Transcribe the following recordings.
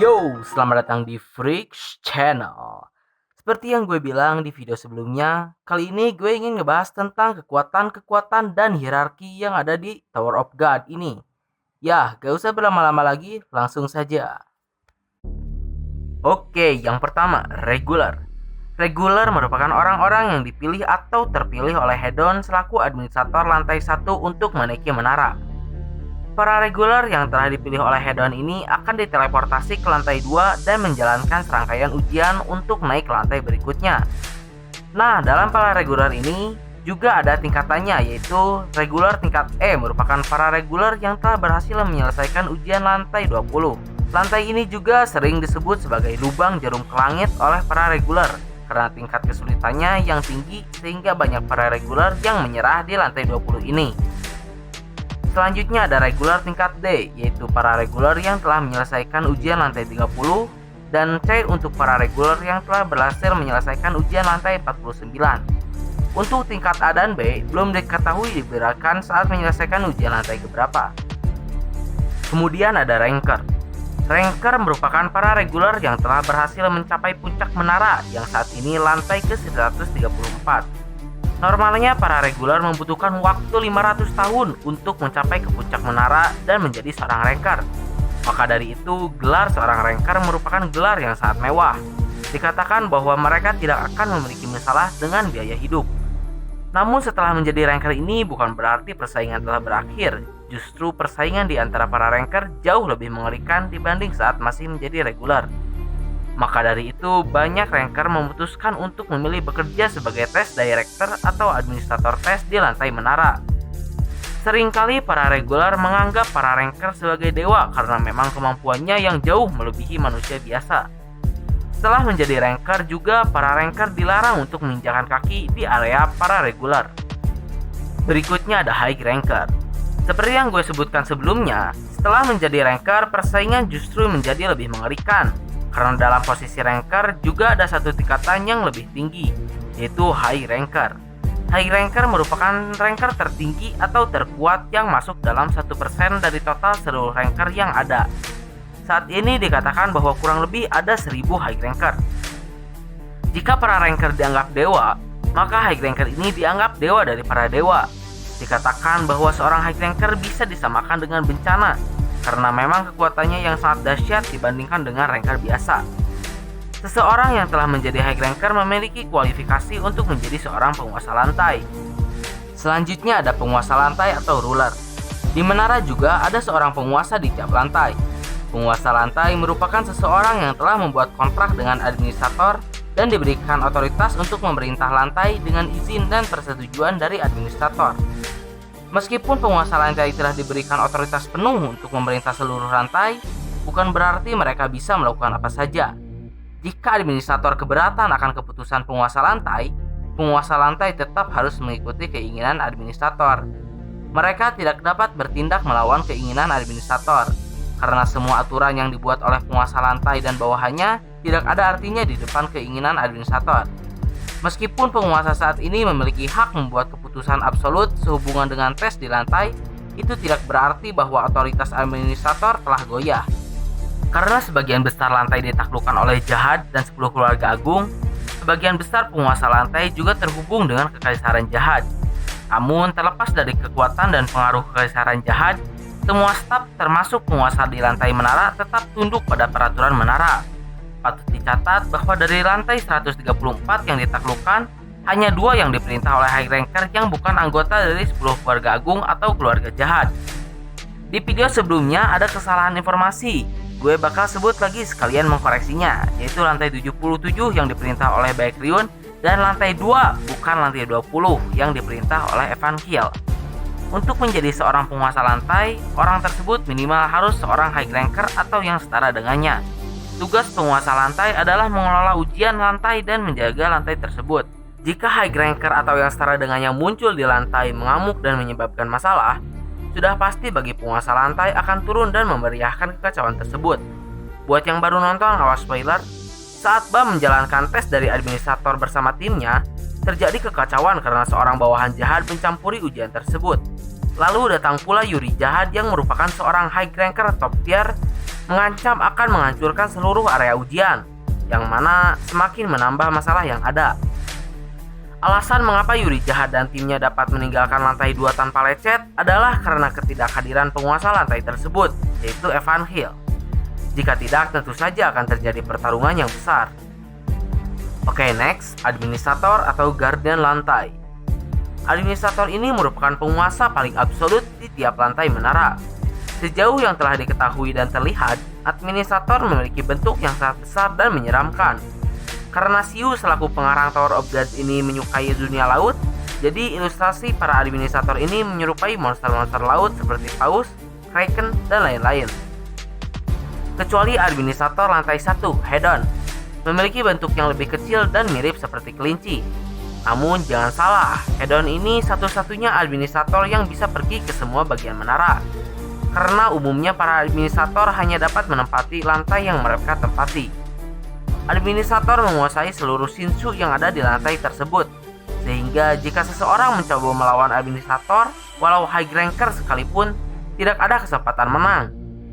Yo, selamat datang di Freaks Channel. Seperti yang gue bilang di video sebelumnya, kali ini gue ingin ngebahas tentang kekuatan-kekuatan dan hierarki yang ada di Tower of God ini. Ya, gak usah berlama-lama lagi, langsung saja. Oke, yang pertama, Regular. Regular merupakan orang-orang yang dipilih atau terpilih oleh Hedon selaku administrator lantai 1 untuk menaiki menara. Para regular yang telah dipilih oleh Hedon ini akan diteleportasi ke lantai 2 dan menjalankan serangkaian ujian untuk naik ke lantai berikutnya. Nah, dalam para regular ini juga ada tingkatannya, yaitu regular tingkat E merupakan para regular yang telah berhasil menyelesaikan ujian lantai 20. Lantai ini juga sering disebut sebagai lubang jarum ke langit oleh para regular karena tingkat kesulitannya yang tinggi sehingga banyak para regular yang menyerah di lantai 20 ini. Selanjutnya ada regular tingkat D, yaitu para regular yang telah menyelesaikan ujian lantai 30, dan C untuk para regular yang telah berhasil menyelesaikan ujian lantai 49. Untuk tingkat A dan B, belum diketahui diberikan saat menyelesaikan ujian lantai keberapa. Kemudian ada ranker. Ranker merupakan para regular yang telah berhasil mencapai puncak menara yang saat ini lantai ke-134. Normalnya para regular membutuhkan waktu 500 tahun untuk mencapai ke puncak menara dan menjadi seorang ranker. Maka dari itu, gelar seorang ranker merupakan gelar yang sangat mewah. Dikatakan bahwa mereka tidak akan memiliki masalah dengan biaya hidup. Namun setelah menjadi ranker ini bukan berarti persaingan telah berakhir. Justru persaingan di antara para ranker jauh lebih mengerikan dibanding saat masih menjadi regular. Maka dari itu, banyak ranker memutuskan untuk memilih bekerja sebagai test director atau administrator tes di lantai menara. Seringkali para regular menganggap para ranker sebagai dewa karena memang kemampuannya yang jauh melebihi manusia biasa. Setelah menjadi ranker juga, para ranker dilarang untuk menginjakan kaki di area para regular. Berikutnya ada high ranker. Seperti yang gue sebutkan sebelumnya, setelah menjadi ranker, persaingan justru menjadi lebih mengerikan. Karena dalam posisi ranker juga ada satu tingkatan yang lebih tinggi, yaitu high ranker. High ranker merupakan ranker tertinggi atau terkuat yang masuk dalam 1% dari total seluruh ranker yang ada. Saat ini dikatakan bahwa kurang lebih ada 1000 high ranker. Jika para ranker dianggap dewa, maka high ranker ini dianggap dewa dari para dewa. Dikatakan bahwa seorang high ranker bisa disamakan dengan bencana karena memang kekuatannya yang sangat dahsyat dibandingkan dengan ranker biasa. Seseorang yang telah menjadi high ranker memiliki kualifikasi untuk menjadi seorang penguasa lantai. Selanjutnya ada penguasa lantai atau ruler. Di menara juga ada seorang penguasa di tiap lantai. Penguasa lantai merupakan seseorang yang telah membuat kontrak dengan administrator dan diberikan otoritas untuk memerintah lantai dengan izin dan persetujuan dari administrator. Meskipun penguasa lantai telah diberikan otoritas penuh untuk memerintah seluruh lantai, bukan berarti mereka bisa melakukan apa saja. Jika administrator keberatan akan keputusan penguasa lantai tetap harus mengikuti keinginan administrator. Mereka tidak dapat bertindak melawan keinginan administrator, karena semua aturan yang dibuat oleh penguasa lantai dan bawahannya tidak ada artinya di depan keinginan administrator. Meskipun penguasa saat ini memiliki hak membuat keputusan absolut sehubungan dengan tes di lantai, itu tidak berarti bahwa otoritas administrator telah goyah. Karena sebagian besar lantai ditaklukkan oleh Jahad dan 10 keluarga agung, sebagian besar penguasa lantai juga terhubung dengan kekaisaran Jahad. Namun terlepas dari kekuatan dan pengaruh kekaisaran Jahad, semua staf termasuk penguasa di lantai menara tetap tunduk pada peraturan menara. Patut dicatat bahwa dari lantai 134 yang ditaklukkan, hanya 2 yang diperintah oleh high ranker yang bukan anggota dari 10 keluarga agung atau keluarga Jahad. Di video sebelumnya ada kesalahan informasi, gue bakal sebut lagi sekalian mengkoreksinya, yaitu lantai 77 yang diperintah oleh Baekryun dan lantai 2 bukan lantai 20 yang diperintah oleh Evan Kiel. Untuk menjadi seorang penguasa lantai, orang tersebut minimal harus seorang high ranker atau yang setara dengannya. Tugas penguasa lantai adalah mengelola ujian lantai dan menjaga lantai tersebut. Jika high ranker atau yang setara dengannya muncul di lantai mengamuk dan menyebabkan masalah, sudah pasti bagi penguasa lantai akan turun dan memeriahkan kekacauan tersebut. Buat yang baru nonton, awas spoiler. Saat Ba menjalankan tes dari administrator bersama timnya, terjadi kekacauan karena seorang bawahan Jahad mencampuri ujian tersebut. Lalu datang pula Yuri Jahad yang merupakan seorang high ranker top tier mengancam akan menghancurkan seluruh area ujian, yang mana semakin menambah masalah yang ada. Alasan mengapa Yuri jahat dan timnya dapat meninggalkan lantai 2 tanpa lecet adalah karena ketidakhadiran penguasa lantai tersebut, yaitu Evan Hill. Jika tidak, tentu saja akan terjadi pertarungan yang besar. Oke, next, administrator atau guardian lantai. Administrator ini merupakan penguasa paling absolut di tiap lantai menara. Sejauh yang telah diketahui dan terlihat, administrator memiliki bentuk yang sangat besar dan menyeramkan. Karena Siu selaku pengarang Tower of Gods ini menyukai dunia laut, jadi ilustrasi para administrator ini menyerupai monster-monster laut seperti paus, kraken, dan lain-lain. Kecuali administrator lantai 1, Hedon, memiliki bentuk yang lebih kecil dan mirip seperti kelinci. Namun jangan salah, Hedon ini satu-satunya administrator yang bisa pergi ke semua bagian menara. Karena umumnya para administrator hanya dapat menempati lantai yang mereka tempati. Administrator menguasai seluruh Shinshu yang ada di lantai tersebut, sehingga jika seseorang mencoba melawan administrator, walau high ranker sekalipun, tidak ada kesempatan menang,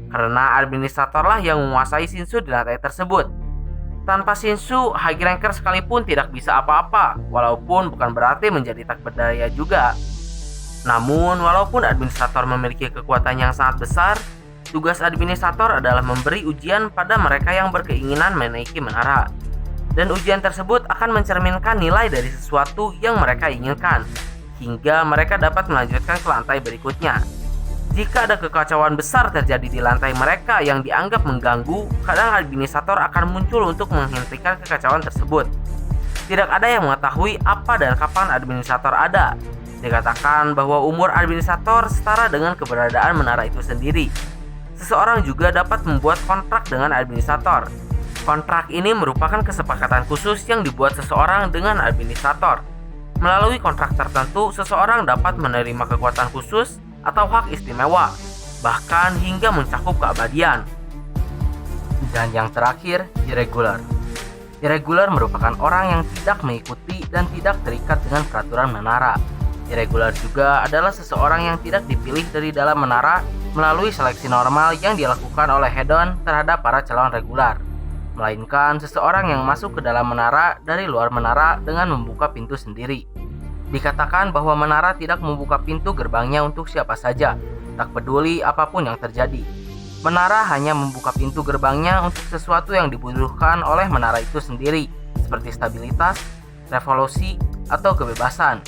karena administratorlah yang menguasai Shinshu di lantai tersebut. Tanpa Shinshu, high ranker sekalipun tidak bisa apa-apa, walaupun bukan berarti menjadi tak berdaya juga. Namun, walaupun administrator memiliki kekuatan yang sangat besar, tugas administrator adalah memberi ujian pada mereka yang berkeinginan menaiki menara. Dan ujian tersebut akan mencerminkan nilai dari sesuatu yang mereka inginkan, hingga mereka dapat melanjutkan ke lantai berikutnya. Jika ada kekacauan besar terjadi di lantai mereka yang dianggap mengganggu, kadang administrator akan muncul untuk menghentikan kekacauan tersebut. Tidak ada yang mengetahui apa dan kapan administrator ada. Dikatakan bahwa umur administrator setara dengan keberadaan menara itu sendiri. Seseorang juga dapat membuat kontrak dengan administrator. Kontrak ini merupakan kesepakatan khusus yang dibuat seseorang dengan administrator. Melalui kontrak tertentu, seseorang dapat menerima kekuatan khusus atau hak istimewa, bahkan hingga mencakup keabadian. Dan yang terakhir, irregular. Irregular merupakan orang yang tidak mengikuti dan tidak terikat dengan peraturan menara. Irregular juga adalah seseorang yang tidak dipilih dari dalam menara melalui seleksi normal yang dilakukan oleh Hedon terhadap para calon regular, melainkan seseorang yang masuk ke dalam menara dari luar menara dengan membuka pintu sendiri. Dikatakan bahwa menara tidak membuka pintu gerbangnya untuk siapa saja, tak peduli apapun yang terjadi. Menara hanya membuka pintu gerbangnya untuk sesuatu yang dibutuhkan oleh menara itu sendiri, seperti stabilitas, revolusi, atau kebebasan.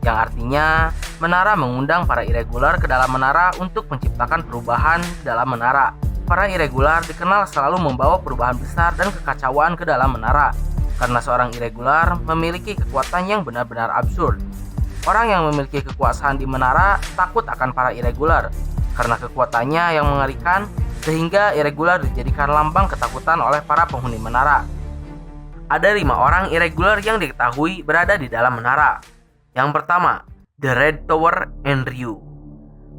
Yang artinya, menara mengundang para irregular ke dalam menara untuk menciptakan perubahan di dalam menara. Para irregular dikenal selalu membawa perubahan besar dan kekacauan ke dalam menara, karena seorang irregular memiliki kekuatan yang benar-benar absurd. Orang yang memiliki kekuasaan di menara takut akan para irregular, karena kekuatannya yang mengerikan, sehingga irregular dijadikan lambang ketakutan oleh para penghuni menara. Ada 5 orang irregular yang diketahui berada di dalam menara. Yang pertama, The Red Tower Enryu,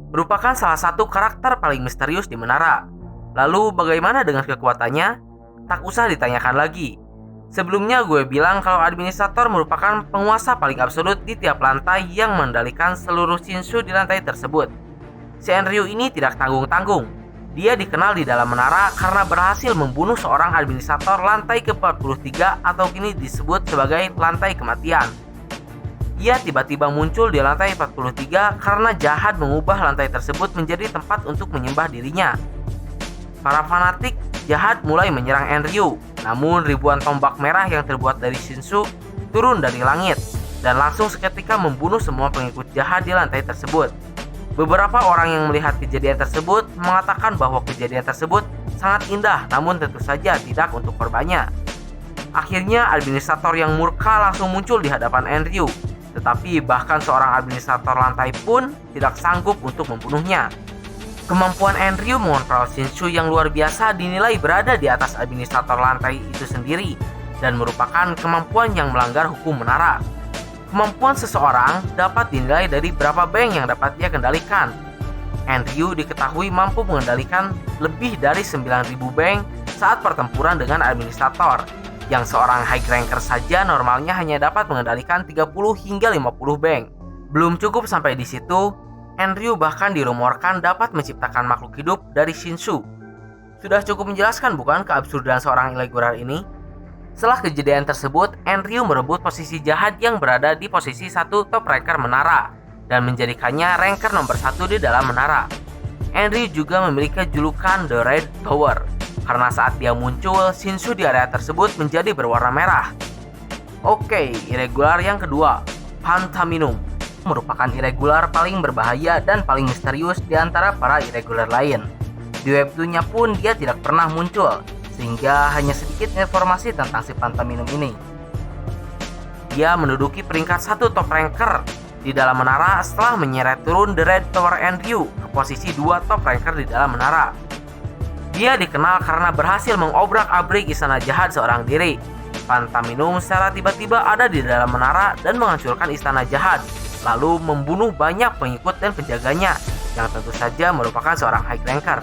merupakan salah satu karakter paling misterius di menara. Lalu bagaimana dengan kekuatannya? Tak usah ditanyakan lagi. Sebelumnya gue bilang kalau administrator merupakan penguasa paling absolut di tiap lantai yang mengendalikan seluruh Shinshu di lantai tersebut. Si Enryu ini tidak tanggung-tanggung. Dia dikenal di dalam menara karena berhasil membunuh seorang administrator lantai ke-43 atau kini disebut sebagai lantai kematian. Ia tiba-tiba muncul di lantai 43 karena jahat mengubah lantai tersebut menjadi tempat untuk menyembah dirinya. Para fanatik jahat mulai menyerang Enryu, namun ribuan tombak merah yang terbuat dari Shinshu turun dari langit dan langsung seketika membunuh semua pengikut jahat di lantai tersebut. Beberapa orang yang melihat kejadian tersebut mengatakan bahwa kejadian tersebut sangat indah, namun tentu saja tidak untuk korbannya. Akhirnya administrator yang murka langsung muncul di hadapan Enryu. Tetapi bahkan seorang administrator lantai pun tidak sanggup untuk membunuhnya. Kemampuan Enryu mengontrol Shinshu yang luar biasa dinilai berada di atas administrator lantai itu sendiri dan merupakan kemampuan yang melanggar hukum menara. Kemampuan seseorang dapat dinilai dari berapa bank yang dapat dia kendalikan. Enryu diketahui mampu mengendalikan lebih dari 9.000 bank saat pertempuran dengan administrator, yang seorang high ranker saja normalnya hanya dapat mengendalikan 30 hingga 50 bank. Belum cukup sampai di situ, Enryu bahkan dirumorkan dapat menciptakan makhluk hidup dari Shinshu. Sudah cukup menjelaskan bukan keabsurdan seorang irregular ini? Setelah kejadian tersebut, Andrew merebut posisi jahat yang berada di posisi 1 top ranker menara dan menjadikannya ranker nomor 1 di dalam menara. Andrew juga memiliki julukan The Red Tower karena saat dia muncul, Shinsu di area tersebut menjadi berwarna merah. Oke, irregular yang kedua, Phantaminum, merupakan irregular paling berbahaya dan paling misterius di antara para irregular lain. Di webtoonnya pun dia tidak pernah muncul, sehingga hanya sedikit informasi tentang si Phantaminum ini. Dia menduduki peringkat 1 top ranker di dalam menara setelah menyeret turun The Red Tower Andrew ke posisi 2 top ranker di dalam menara. Dia dikenal karena berhasil mengobrak-abrik istana jahat seorang diri. Phantaminum secara tiba-tiba ada di dalam menara dan menghancurkan istana jahat, lalu membunuh banyak pengikut dan penjaganya, yang tentu saja merupakan seorang high ranker.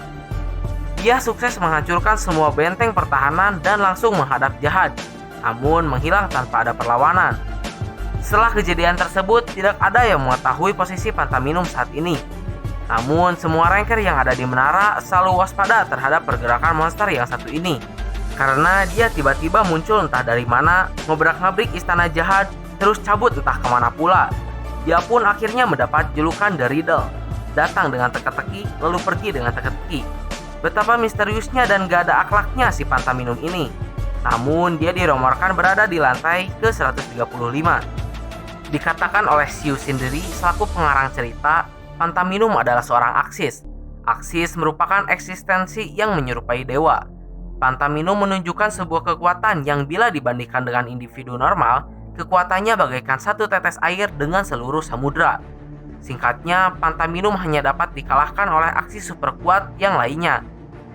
Dia sukses menghancurkan semua benteng pertahanan dan langsung menghadap jahat, namun menghilang tanpa ada perlawanan. Setelah kejadian tersebut, tidak ada yang mengetahui posisi Phantaminum saat ini. Namun, semua ranker yang ada di menara selalu waspada terhadap pergerakan monster yang satu ini, karena dia tiba-tiba muncul entah dari mana, ngobrak-ngabrik istana jahat, terus cabut entah kemana pula. Dia pun akhirnya mendapat julukan The Riddle, datang dengan teka-teki, lalu pergi dengan teka-teki. Betapa misteriusnya dan gak ada akhlaknya si Phantaminum ini. Namun, dia dirumorkan berada di lantai ke-135. Dikatakan oleh Xiu sendiri selaku pengarang cerita, Phantaminum adalah seorang Aksis. Aksis merupakan eksistensi yang menyerupai dewa. Phantaminum menunjukkan sebuah kekuatan yang bila dibandingkan dengan individu normal, kekuatannya bagaikan satu tetes air dengan seluruh samudra. Singkatnya, Phantaminum hanya dapat dikalahkan oleh Aksis super kuat yang lainnya.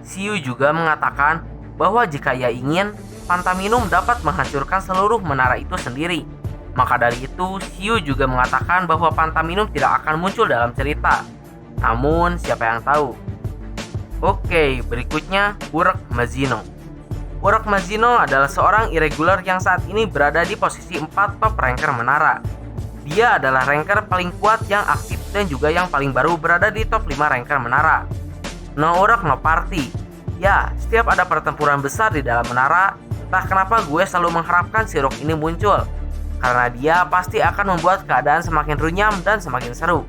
Xiu juga mengatakan bahwa jika ia ingin, Phantaminum dapat menghancurkan seluruh menara itu sendiri. Maka dari itu, Xiu juga mengatakan bahwa Phantaminum tidak akan muncul dalam cerita. Namun, siapa yang tahu? Oke, berikutnya Uruk Mazino. Uruk Mazino adalah seorang irregular yang saat ini berada di posisi 4 top ranker menara. Dia adalah ranker paling kuat yang aktif dan juga yang paling baru berada di top 5 ranker menara. No Uruk no party. Ya, setiap ada pertempuran besar di dalam menara, entah kenapa gue selalu mengharapkan si Uruk ini muncul, karena dia pasti akan membuat keadaan semakin runyam dan semakin seru.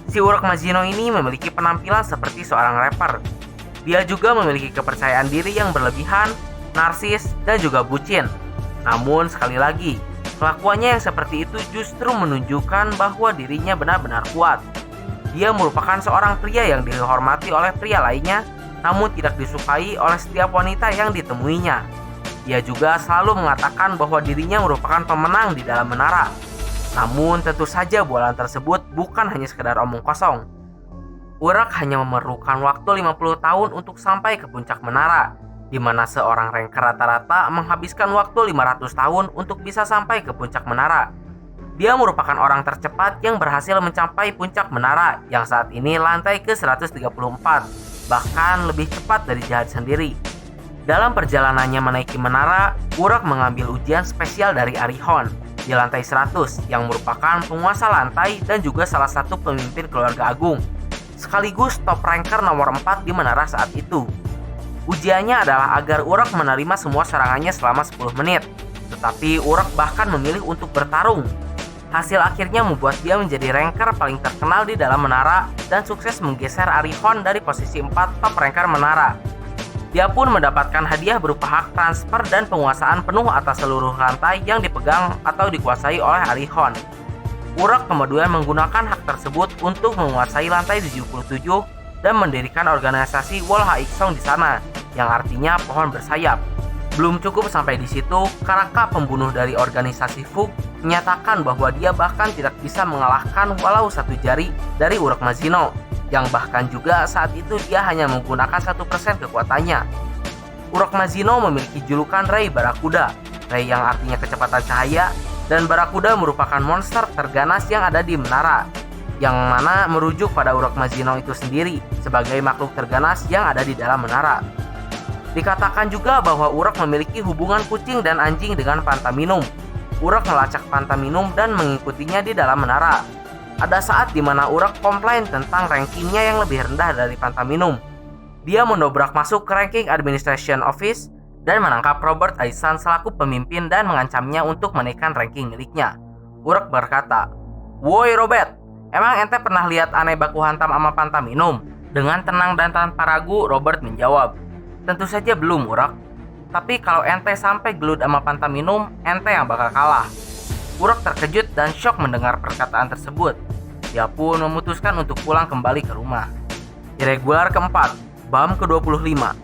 Si Uruk Mazino ini memiliki penampilan seperti seorang rapper. Dia juga memiliki kepercayaan diri yang berlebihan, narsis, dan juga bucin. Namun sekali lagi, kelakuannya yang seperti itu justru menunjukkan bahwa dirinya benar-benar kuat. Dia merupakan seorang pria yang dihormati oleh pria lainnya, namun tidak disukai oleh setiap wanita yang ditemuinya. Dia juga selalu mengatakan bahwa dirinya merupakan pemenang di dalam menara. Namun tentu saja bualan tersebut bukan hanya sekedar omong kosong. Uruk hanya memerlukan waktu 50 tahun untuk sampai ke puncak menara, di mana seorang ranker rata-rata menghabiskan waktu 500 tahun untuk bisa sampai ke puncak menara. Dia merupakan orang tercepat yang berhasil mencapai puncak menara yang saat ini lantai ke-134, bahkan lebih cepat dari jahat sendiri. Dalam perjalanannya menaiki menara, Uruk mengambil ujian spesial dari Arihon di lantai 100 yang merupakan penguasa lantai dan juga salah satu pemimpin keluarga agung, sekaligus top ranker nomor 4 di menara saat itu. Ujiannya adalah agar Uruk menerima semua serangannya selama 10 menit, tetapi Uruk bahkan memilih untuk bertarung. Hasil akhirnya membuat dia menjadi ranker paling terkenal di dalam menara dan sukses menggeser Arihon dari posisi 4 top ranker menara. Dia pun mendapatkan hadiah berupa hak transfer dan penguasaan penuh atas seluruh lantai yang dipegang atau dikuasai oleh Arihon. Uruk kemudian menggunakan hak tersebut untuk menguasai lantai 77 dan mendirikan organisasi Wol Haixong di sana, yang artinya pohon bersayap. Belum cukup sampai di situ, Karaka, pembunuh dari organisasi Fug, menyatakan bahwa dia bahkan tidak bisa mengalahkan walau satu jari dari Uruk Mazino, yang bahkan juga saat itu dia hanya menggunakan 1% kekuatannya. Uruk Mazino memiliki julukan Ray Barakuda, Ray yang artinya kecepatan cahaya, dan Barakuda merupakan monster terganas yang ada di menara, yang mana merujuk pada Uruk Mazino itu sendiri sebagai makhluk terganas yang ada di dalam menara. Dikatakan juga bahwa Uruk memiliki hubungan kucing dan anjing dengan Phantaminum. Uruk melacak Phantaminum dan mengikutinya di dalam menara. Ada saat di mana Uruk komplain tentang rankingnya yang lebih rendah dari Phantaminum. Dia mendobrak masuk ke ranking Administration Office dan menangkap Robert Aisan selaku pemimpin dan mengancamnya untuk menaikkan ranking miliknya. Urek berkata, "Woi Robert, emang ente pernah lihat aneh baku hantam sama panta minum?" Dengan tenang dan tanpa ragu, Robert menjawab, "Tentu saja belum, Urek. Tapi kalau ente sampai gelut sama panta minum, ente yang bakal kalah." Urek terkejut dan syok mendengar perkataan tersebut. Dia pun memutuskan untuk pulang kembali ke rumah. Irregular keempat, Bam ke-25.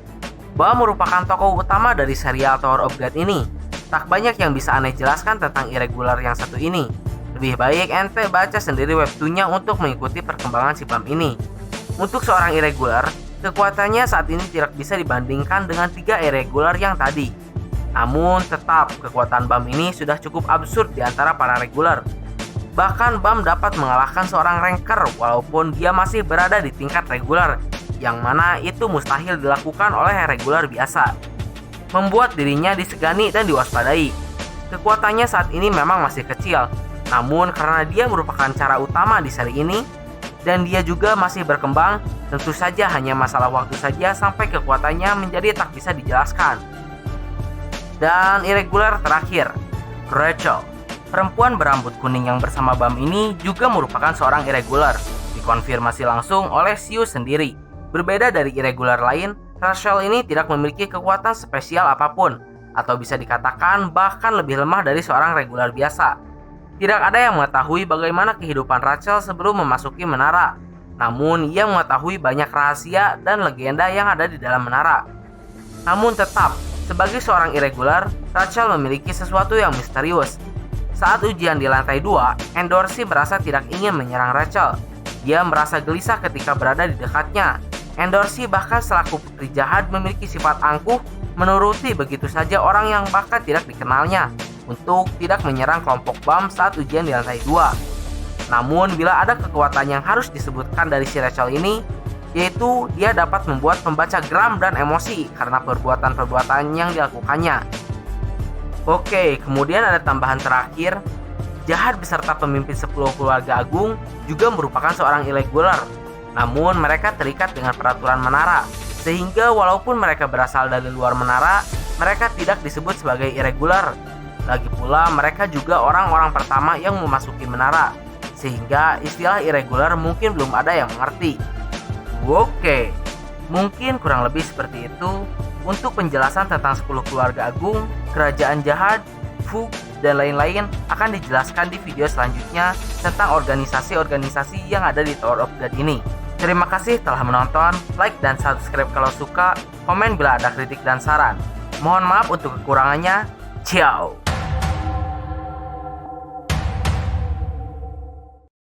Bam merupakan tokoh utama dari serial Tower of God ini. Tak banyak yang bisa aneh jelaskan tentang irregular yang satu ini. Lebih baik ente baca sendiri webtoonnya untuk mengikuti perkembangan si Bam ini. Untuk seorang irregular, kekuatannya saat ini tidak bisa dibandingkan dengan 3 irregular yang tadi. Namun tetap, kekuatan Bam ini sudah cukup absurd di antara para regular. Bahkan Bam dapat mengalahkan seorang ranker walaupun dia masih berada di tingkat regular, yang mana itu mustahil dilakukan oleh regular biasa. Membuat dirinya disegani dan diwaspadai. Kekuatannya saat ini memang masih kecil, namun karena dia merupakan cara utama di seri ini, dan dia juga masih berkembang, tentu saja hanya masalah waktu saja sampai kekuatannya menjadi tak bisa dijelaskan. Dan irregular terakhir, Rachel. Perempuan berambut kuning yang bersama Bam ini juga merupakan seorang irregular, dikonfirmasi langsung oleh Siu sendiri. Berbeda dari irregular lain, Rachel ini tidak memiliki kekuatan spesial apapun, atau bisa dikatakan bahkan lebih lemah dari seorang regular biasa. Tidak ada yang mengetahui bagaimana kehidupan Rachel sebelum memasuki menara, namun ia mengetahui banyak rahasia dan legenda yang ada di dalam menara. Namun tetap, sebagai seorang irregular, Rachel memiliki sesuatu yang misterius. Saat ujian di lantai 2, Endorsi merasa tidak ingin menyerang Rachel. Dia merasa gelisah ketika berada di dekatnya. Endorsi bahkan selaku putri jahat memiliki sifat angkuh, menuruti begitu saja orang yang bahkan tidak dikenalnya untuk tidak menyerang kelompok Bam saat ujian di lantai 2. Namun bila ada kekuatan yang harus disebutkan dari si Rachel ini, yaitu dia dapat membuat pembaca geram dan emosi karena perbuatan-perbuatan yang dilakukannya. Oke, kemudian ada tambahan terakhir. Jahat beserta pemimpin 10 keluarga agung juga merupakan seorang irregular. Namun mereka terikat dengan peraturan menara, sehingga walaupun mereka berasal dari luar menara, mereka tidak disebut sebagai irregular. Lagi pula mereka juga orang-orang pertama yang memasuki menara, sehingga istilah irregular mungkin belum ada yang mengerti. Oke, mungkin kurang lebih seperti itu untuk penjelasan tentang 10 keluarga agung, kerajaan jahat, Fug, dan lain-lain akan dijelaskan di video selanjutnya tentang organisasi-organisasi yang ada di Tower of God ini. Terima kasih telah menonton, like dan subscribe kalau suka, komen bila ada kritik dan saran. Mohon maaf untuk kekurangannya. Ciao.